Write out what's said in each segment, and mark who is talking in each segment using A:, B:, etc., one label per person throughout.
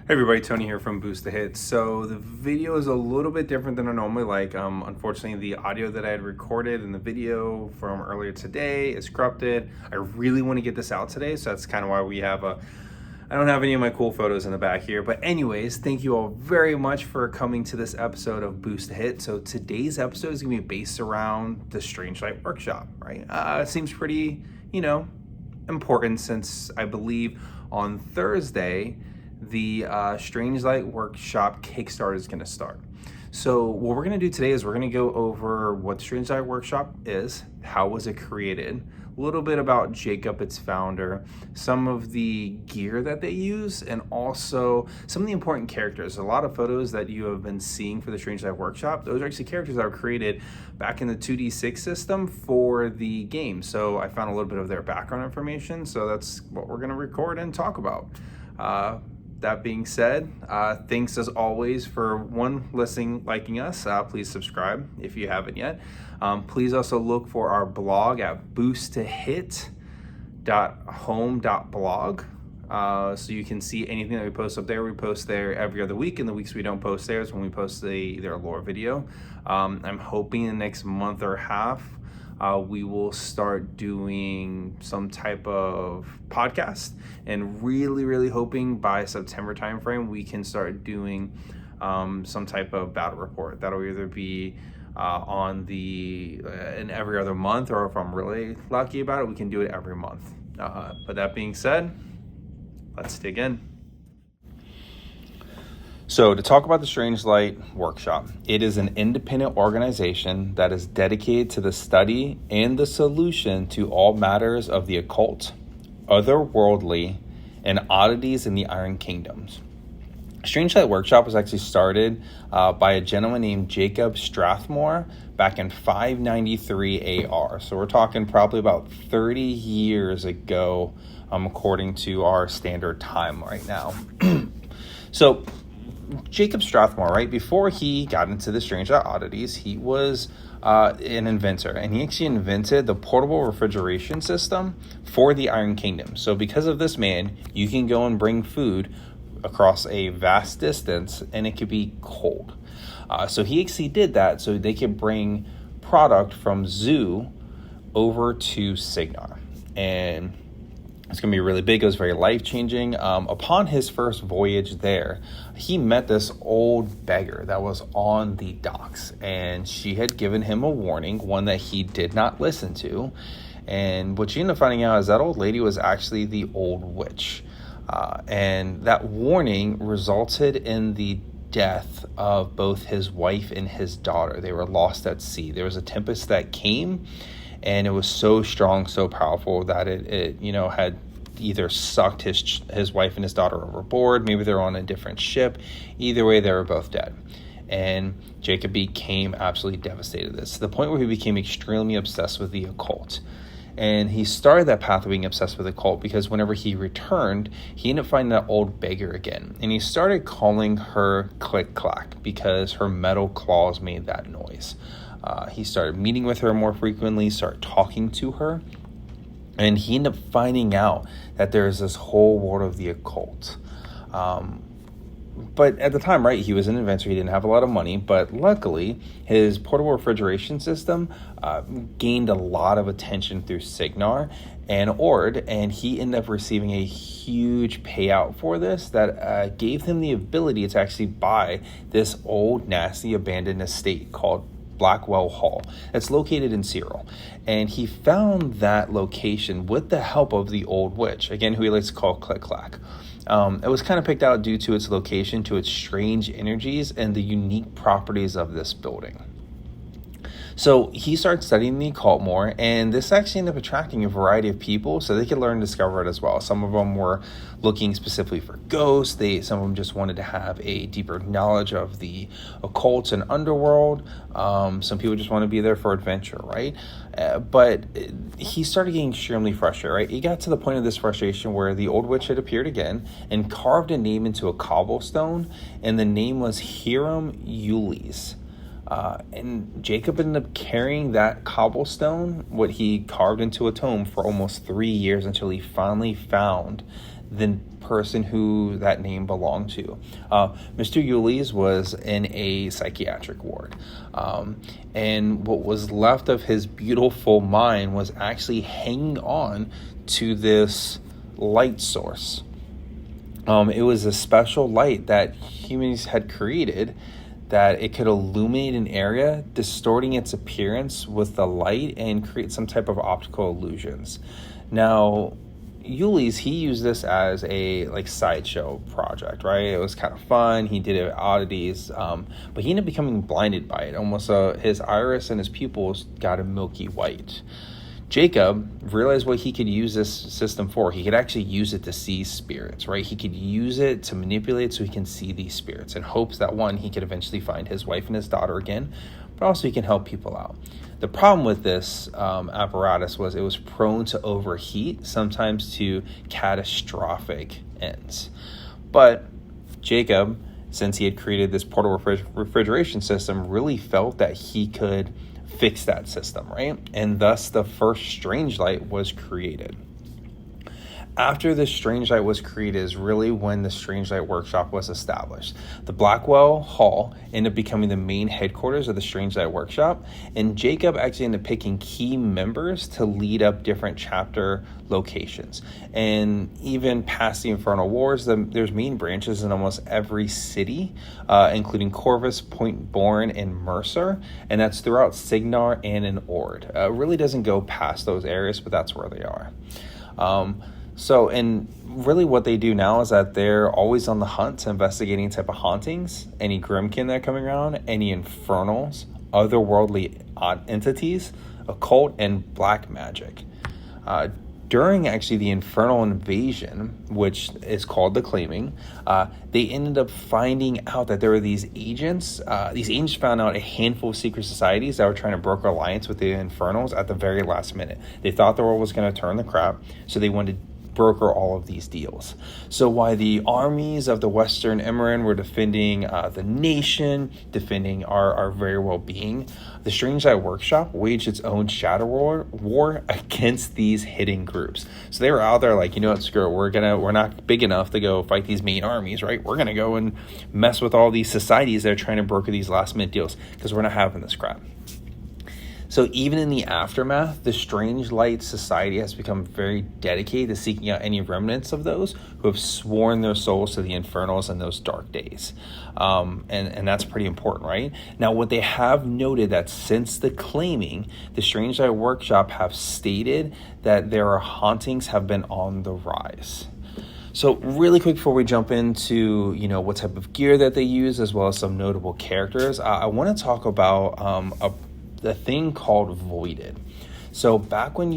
A: Hey everybody, Tony here from Boost the Hit. So the video is a little bit different than I normally like. Unfortunately, the audio that I had recorded in the video from earlier today is corrupted. I really want to get this out today, so that's kind of why I don't have any of my cool photos in the back here. But anyways, thank you all very much for coming to this episode of Boost the Hit. So today's episode is going to be based around the Strangelight Workshop, right? It seems pretty, important since I believe on Thursday, the Strangelight Workshop Kickstarter is going to start. So what we're going to do today is we're going to go over what the Strangelight Workshop is, how was it created, a little bit about Jacob, its founder, some of the gear that they use, and also some of the important characters. A lot of photos that you have been seeing for the Strangelight Workshop, those are actually characters that were created back in the 2D6 system for the game. So I found a little bit of their background information, so that's what we're going to record and talk about. That being said, thanks as always for liking us. Please subscribe if you haven't yet. Please also look for our blog at boostttohit.home.blog. So you can see anything that we post up there. We post there every other week, and the weeks we don't post there is when we post either a lore video. I'm hoping in the next month or half we will start doing some type of podcast, and really hoping by September timeframe we can start doing some type of battle report. That'll either be in every other month, or if I'm really lucky about it, we can do it every month. But that being said, let's dig in. So to talk about the Strangelight Workshop, it is an independent organization that is dedicated to the study and the solution to all matters of the occult, otherworldly, and oddities in the Iron Kingdoms. Strangelight Workshop was actually started by a gentleman named Jacob Strathmore back in 593 AR. So we're talking probably about 30 years ago, according to our standard time right now. So Jacob Strathmore, right before he got into the Strangelight oddities, he was an inventor, and he actually invented the portable refrigeration system for the Iron Kingdom. So because of this man, you can go and bring food across a vast distance, and it could be cold. So he actually did that so they could bring product from Zoo over to Signar, and it's going to be really big. It was very life-changing. Upon his first voyage there, he met this old beggar that was on the docks, and she had given him a warning, one that he did not listen to. And what you end up finding out is that old lady was actually the old witch. And that warning resulted in the death of both his wife and his daughter. They were lost at sea. There was a tempest that came, and it was so strong, so powerful that it had either sucked his wife and his daughter overboard. Maybe they're on a different ship. Either way, they were both dead. And Jacob became absolutely devastated. This to the point where he became extremely obsessed with the occult. And he started that path of being obsessed with the occult because whenever he returned, he ended up finding that old beggar again. And he started calling her Click Clack because her metal claws made that noise. He started meeting with her more frequently, started talking to her, and he ended up finding out that there's this whole world of the occult. But at the time, right, he was an inventor. He didn't have a lot of money, but luckily his portable refrigeration system gained a lot of attention through Signar and Ord, and he ended up receiving a huge payout for this that gave him the ability to actually buy this old, nasty, abandoned estate called Blackwell Hall. It's located in Cyril, and he found that location with the help of the old witch, again, who he likes to call Click Clack. It was kind of picked out due to its location, to its strange energies, and the unique properties of this building. So he started studying the occult more, and this actually ended up attracting a variety of people so they could learn and discover it as well. Some of them were looking specifically for ghosts. Some of them just wanted to have a deeper knowledge of the occult and underworld. Some people just want to be there for adventure, right? But he started getting extremely frustrated, right? He got to the point of this frustration where the old witch had appeared again and carved a name into a cobblestone, and the name was Hiram Eules. And Jacob ended up carrying that cobblestone, what he carved into a tome, for almost 3 years until he finally found the person who that name belonged to. Mr. Yules was in a psychiatric ward. And what was left of his beautiful mind was actually hanging on to this light source. It was a special light that humans had created that it could illuminate an area, distorting its appearance with the light and create some type of optical illusions. Now, Yules, he used this as a sideshow project, right? It was kind of fun. He did it at oddities, but he ended up becoming blinded by it. Almost his iris and his pupils got a milky white. Jacob realized what he could use this system for. He could actually use it to see spirits, right? He could use it to manipulate so he can see these spirits in hopes that, one, he could eventually find his wife and his daughter again, but also he can help people out. The problem with this apparatus was it was prone to overheat, sometimes to catastrophic ends. But Jacob, since he had created this portable refrigeration system, really felt that he could fix that system, right? And thus the first Strangelight was created. After the Strangelight was created is really when the Strangelight Workshop was established. The Blackwell Hall ended up becoming the main headquarters of the Strangelight Workshop, and Jacob actually ended up picking key members to lead up different chapter locations. And even past the Infernal Wars, there's main branches in almost every city, including Corvus, Point Bourne, and Mercer, and that's throughout Signar and in Ord. It really doesn't go past those areas, but that's where they are. And really what they do now is that they're always on the hunt to investigating type of hauntings, any Grimkin that are coming around, any infernals, otherworldly entities, occult, and black magic. During actually the infernal invasion, which is called the Claiming, they ended up finding out that there were these agents. These agents found out a handful of secret societies that were trying to broker alliance with the infernals at the very last minute. They thought the world was going to turn the crap, so they wanted to broker all of these deals. So while the armies of the Western Emirate were defending the nation, defending our very well-being, the Strangelight Workshop waged its own shadow war against these hidden groups. So they were out there like, you know what, screw it, we're not big enough to go fight these main armies, right? We're gonna go and mess with all these societies that are trying to broker these last-minute deals because we're not having this crap. So even in the aftermath, the Strangelight Society has become very dedicated to seeking out any remnants of those who have sworn their souls to the infernals in those dark days. And that's pretty important, right? Now, what they have noted that since the Claiming, the Strangelight Workshop have stated that their hauntings have been on the rise. So really quick before we jump into, what type of gear that they use, as well as some notable characters, I want to talk about the thing called Voided. So back when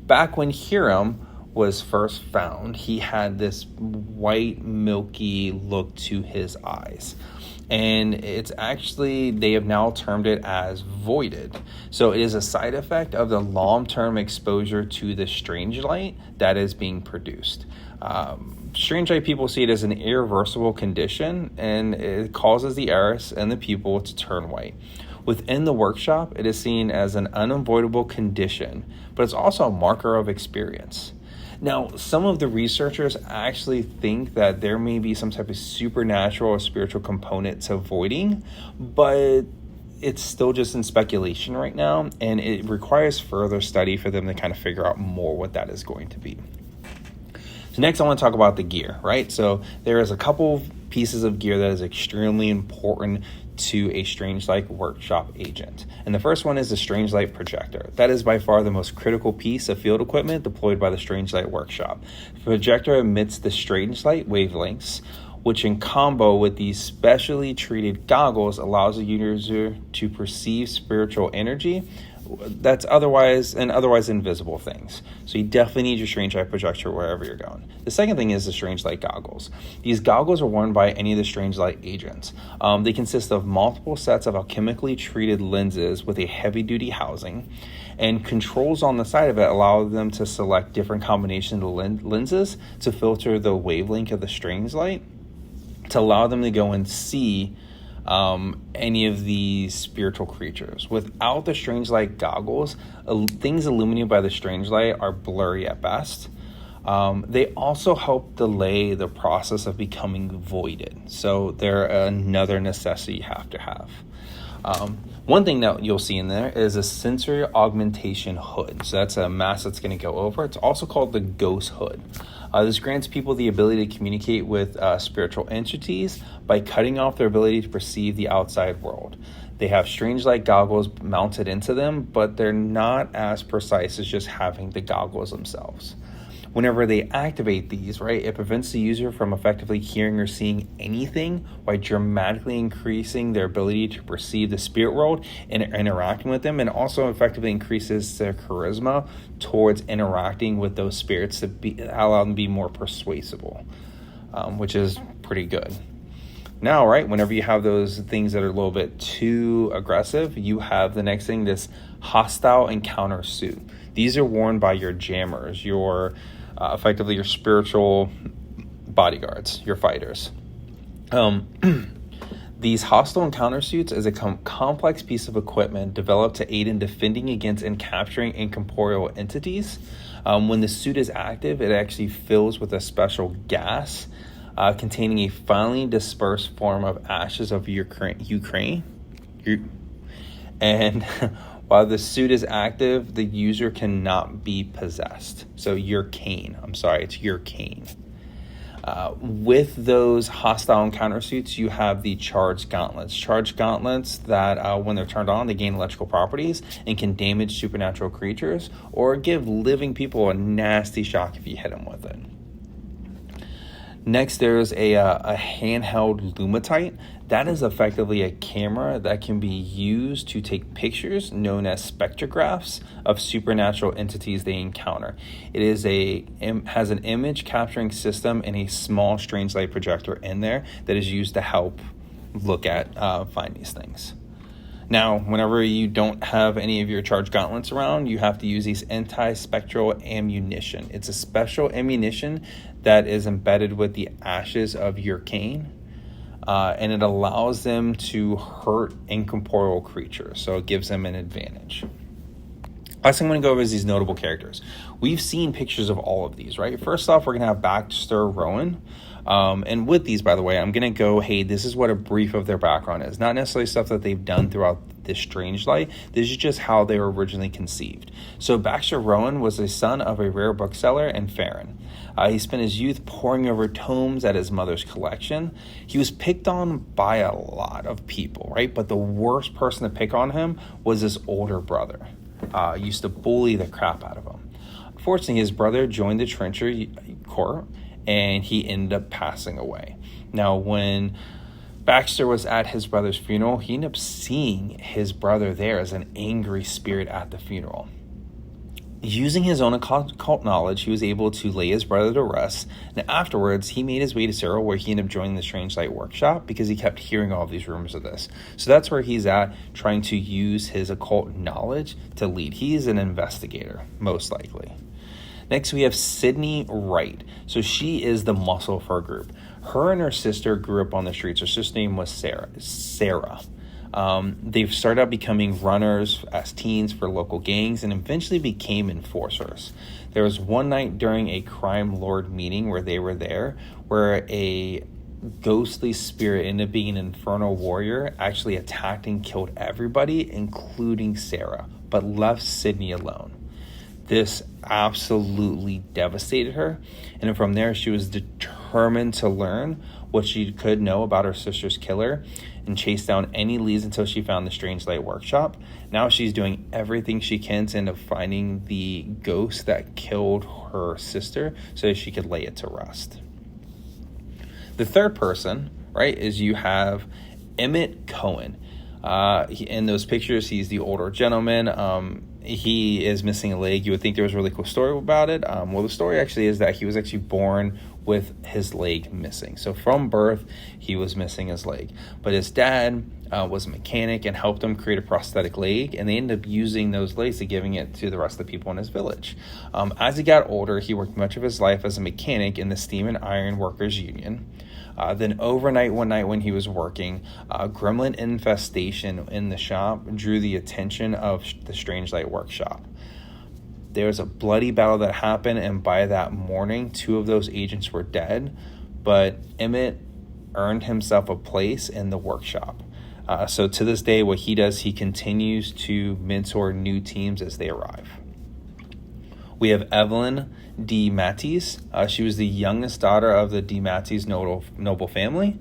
A: back when Hiram was first found, he had this white, milky look to his eyes. And it's actually, they have now termed it as voided. So it is a side effect of the long-term exposure to the Strangelight that is being produced. Strangelight people see it as an irreversible condition, and it causes the iris and the pupil to turn white. Within the workshop, it is seen as an unavoidable condition, but it's also a marker of experience. Now, some of the researchers actually think that there may be some type of supernatural or spiritual component to voiding, but it's still just in speculation right now, and it requires further study for them to kind of figure out more what that is going to be. So next I want to talk about the gear, right? So there is a couple pieces of gear that is extremely important to a Strangelight Workshop agent. And the first one is the Strangelight projector. That is by far the most critical piece of field equipment deployed by the Strangelight Workshop. The projector emits the Strangelight wavelengths, which in combo with these specially treated goggles allows the user to perceive spiritual energy that's otherwise invisible things. So you definitely need your Strangelight projector wherever you're going. The second thing is the Strangelight goggles. These goggles are worn by any of the Strangelight agents. They consist of multiple sets of alchemically treated lenses with a heavy-duty housing, and controls on the side of it allow them to select different combinations of lenses to filter the wavelength of the Strangelight to allow them to go and see any of these spiritual creatures. Without the strange light goggles, things illuminated by the strange light are blurry at best. They also help delay the process of becoming voided. So they're another necessity you have to have. One thing that you'll see in there is a sensory augmentation hood. So that's a mask that's going to go over. It's also called the ghost hood. This grants people the ability to communicate with spiritual entities by cutting off their ability to perceive the outside world. They have strange light goggles mounted into them, but they're not as precise as just having the goggles themselves. Whenever they activate these, right, it prevents the user from effectively hearing or seeing anything while dramatically increasing their ability to perceive the spirit world and interacting with them, and also effectively increases their charisma towards interacting with those spirits to allow them to be more persuasible, which is pretty good. Now, right, whenever you have those things that are a little bit too aggressive, you have the next thing, this hostile encounter suit. These are worn by your jammers, your effectively your spiritual bodyguards, your fighters. These hostile encounter suits is a complex piece of equipment developed to aid in defending against and capturing incorporeal entities. When the suit is active, it actually fills with a special gas containing a finely dispersed form of ashes of Ukraine. And while the suit is active, the user cannot be possessed. So it's your cane. With those hostile encounter suits, you have the charged gauntlets. Charged gauntlets that, when they're turned on, they gain electrical properties and can damage supernatural creatures or give living people a nasty shock if you hit them with it. Next, there's a handheld lumitite. That is effectively a camera that can be used to take pictures known as spectrographs of supernatural entities they encounter. It has an image capturing system and a small strange light projector in there that is used to help look at find these things. Now, whenever you don't have any of your charged gauntlets around, you have to use these anti-spectral ammunition. It's a special ammunition that is embedded with the ashes of your cane, and it allows them to hurt incorporeal creatures, so it gives them an advantage. Last thing I'm going to go over is these notable characters. We've seen pictures of all of these, right? First off, we're going to have Baxter Rowan. And with these, by the way, I'm going to go, hey, this is what a brief of their background is. Not necessarily stuff that they've done throughout this strange light. This is just how they were originally conceived. So Baxter Rowan was the son of a rare bookseller and Farron. He spent his youth poring over tomes at his mother's collection. He was picked on by a lot of people, right? But the worst person to pick on him was his older brother. Used to bully the crap out of him. Unfortunately, his brother joined the Trencher Corps, and he ended up passing away. Now, when Baxter was at his brother's funeral, he ended up seeing his brother there as an angry spirit at the funeral. Using his own occult knowledge, he was able to lay his brother to rest, and afterwards, he made his way to Cyril, where he ended up joining the Strangelight Workshop because he kept hearing all of these rumors of this. So that's where he's at, trying to use his occult knowledge to lead. He's an investigator, most likely. Next, we have Sydney Wright. So she is the muscle of her group. Her and her sister grew up on the streets. Her sister's name was Sarah. They've started out becoming runners as teens for local gangs and eventually became enforcers. There was one night during a crime lord meeting where they were there, where a ghostly spirit ended up being an infernal warrior, actually attacked and killed everybody, including Sarah, but left Sydney alone. This absolutely devastated her, and from there she was determined to learn what she could know about her sister's killer and chase down any leads until she found the Strangelight Workshop. Now she's doing everything she can to end up finding the ghost that killed her sister so that she could lay it to rest. The third person, right, is you have Emmett Cohen. In those pictures, he's the older gentleman. He is missing a leg. You would think there was a really cool story about it. Well, the story actually is that he was actually born with his leg missing. So from birth, he was missing his leg. But his dad was a mechanic and helped him create a prosthetic leg, and they ended up using those legs and giving it to the rest of the people in his village. As he got older, he worked much of his life as a mechanic in the Steam and Iron Workers Union. Then overnight, one night when he was working, a gremlin infestation in the shop drew the attention of the Strangelight Workshop. There was a bloody battle that happened, and by that morning, 2 of those agents were dead, but Emmett earned himself a place in the workshop. So to this day, what he does, he continues to mentor new teams as they arrive. We have Evelyn D. Mattis. She was the youngest daughter of the D. Mattis noble family.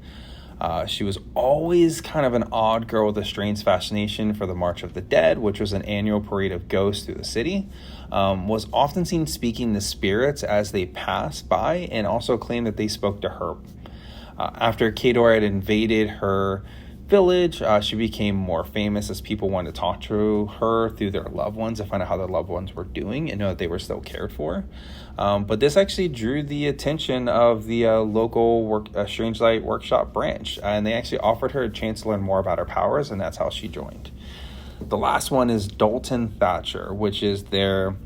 A: She was always kind of an odd girl with a strange fascination for the March of the Dead, which was an annual parade of ghosts through the city. Was often seen speaking to spirits as they passed by, and also claimed that they spoke to her. After Kador had invaded her village, she became more famous as people wanted to talk to her through their loved ones to find out how their loved ones were doing and know that they were still cared for. But this actually drew the attention of the local Strangelight Workshop branch, and they actually offered her a chance to learn more about her powers, and that's how she joined. The last one is Dalton Thatcher, which is their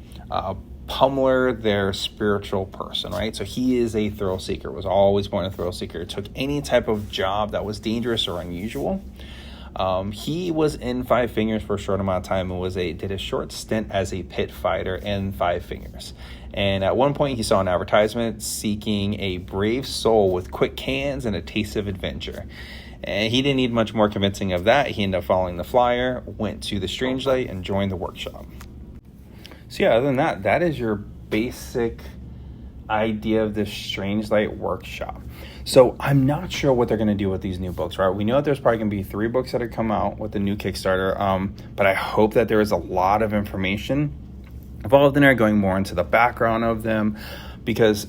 A: pummeler, their spiritual person, right? So he is a thrill seeker, was always born a thrill seeker, took any type of job that was dangerous or unusual. He was in Five Fingers for a short amount of time and did a short stint as a pit fighter in Five Fingers. And at one point he saw an advertisement seeking a brave soul with quick hands and a taste of adventure. And he didn't need much more convincing of that. He ended up following the flyer, went to the Strangelight, and joined the workshop. So yeah, other than that, that is your basic idea of the Strangelight Workshop. So I'm not sure what they're going to do with these new books, right? We know that there's probably going to be 3 books that have come out with the new Kickstarter, but I hope that there is a lot of information involved in there, going more into the background of them, because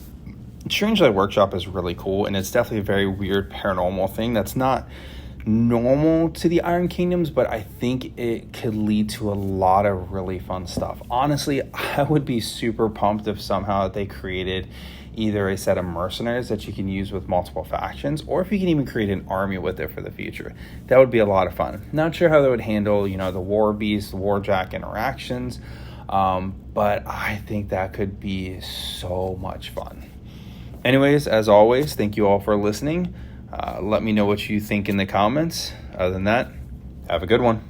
A: Strangelight Workshop is really cool, and it's definitely a very weird paranormal thing that's not normal to the Iron Kingdoms, but I think it could lead to a lot of really fun stuff. Honestly, I would be super pumped if somehow they created either a set of mercenaries that you can use with multiple factions, or if you can even create an army with it for the future. That would be a lot of fun. Not sure how they would handle, the War Beast, Warjack interactions, but I think that could be so much fun. Anyways, as always, thank you all for listening. Let me know what you think in the comments. Other than that, have a good one.